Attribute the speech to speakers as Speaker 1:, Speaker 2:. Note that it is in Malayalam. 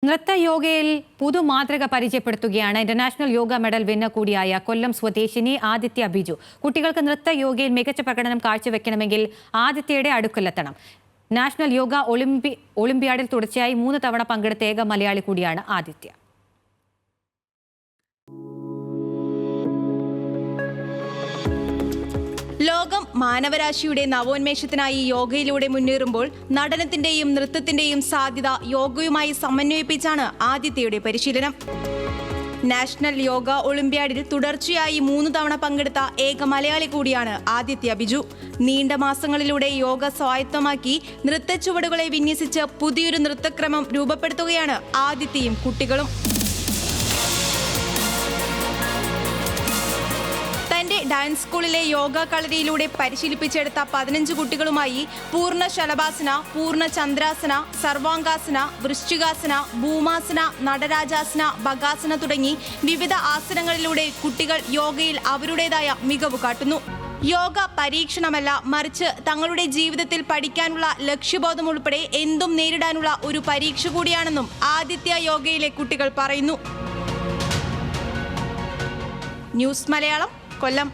Speaker 1: നൃത്തയോഗയിൽ പുതുമാതൃക പരിചയപ്പെടുത്തുകയാണ് ഇന്റർനാഷണൽ യോഗ മെഡൽ വിന്നർ കൂടിയായ കൊല്ലം സ്വദേശിനി ആദിത്യ ബിജു. കുട്ടികൾക്ക് നൃത്തയോഗയിൽ മികച്ച പ്രകടനം കാഴ്ചവെക്കണമെങ്കിൽ ആദിത്യയുടെ അടുക്കലെത്തണം. നാഷണൽ യോഗ ഒളിമ്പ്യാഡിൽ തുടർച്ചയായി 3 തവണ പങ്കെടുത്ത ഏക മലയാളി കൂടിയാണ് ആദിത്യ.
Speaker 2: ലോകം മാനവരാശിയുടെ നവോന്മേഷത്തിനായി യോഗയിലൂടെ മുന്നേറുമ്പോൾ നടനത്തിന്റെയും നൃത്തത്തിന്റെയും സാധ്യത യോഗയുമായി സമന്വയിപ്പിച്ചാണ് ആദിത്യയുടെ പരിശീലനം. നാഷണൽ യോഗ ഒളിമ്പ്യാഡിൽ തുടർച്ചയായി 3 തവണ പങ്കെടുത്ത ഏക മലയാളി കൂടിയാണ് ആദിത്യ ബിജു. നീണ്ട മാസങ്ങളിലൂടെ യോഗ സ്വായത്തമാക്കി നൃത്തച്ചുവടുകളെ വിന്യസിച്ച് പുതിയൊരു നൃത്തക്രമം രൂപപ്പെടുത്തുകയാണ് ആദിത്യയും കുട്ടികളും. തന്റെ ഡാൻസ് സ്കൂളിലെ യോഗ കളരിയിലൂടെ പരിശീലിപ്പിച്ചെടുത്ത 15 കുട്ടികളുമായി പൂർണ്ണ ശലഭാസന, പൂർണ്ണ ചന്ദ്രാസന, സർവാംഗാസന, വൃശ്ചികാസന, ഭൂമാസന, നടരാജാസന, ബഗാസന തുടങ്ങി വിവിധ ആസനങ്ങളിലൂടെ കുട്ടികൾ യോഗയിൽ അവരുടേതായ മികവ് കാട്ടുന്നു. യോഗ പരീക്ഷണമല്ല, മറിച്ച് തങ്ങളുടെ ജീവിതത്തിൽ പഠിക്കാനുള്ള ലക്ഷ്യബോധം ഉൾപ്പെടെ എന്തും നേരിടാനുള്ള ഒരു പരീക്ഷ കൂടിയാണെന്നും ആദിത്യ യോഗയിലെ കുട്ടികൾ പറയുന്നു. ന്യൂസ് മലയാളം, കൊല്ലം.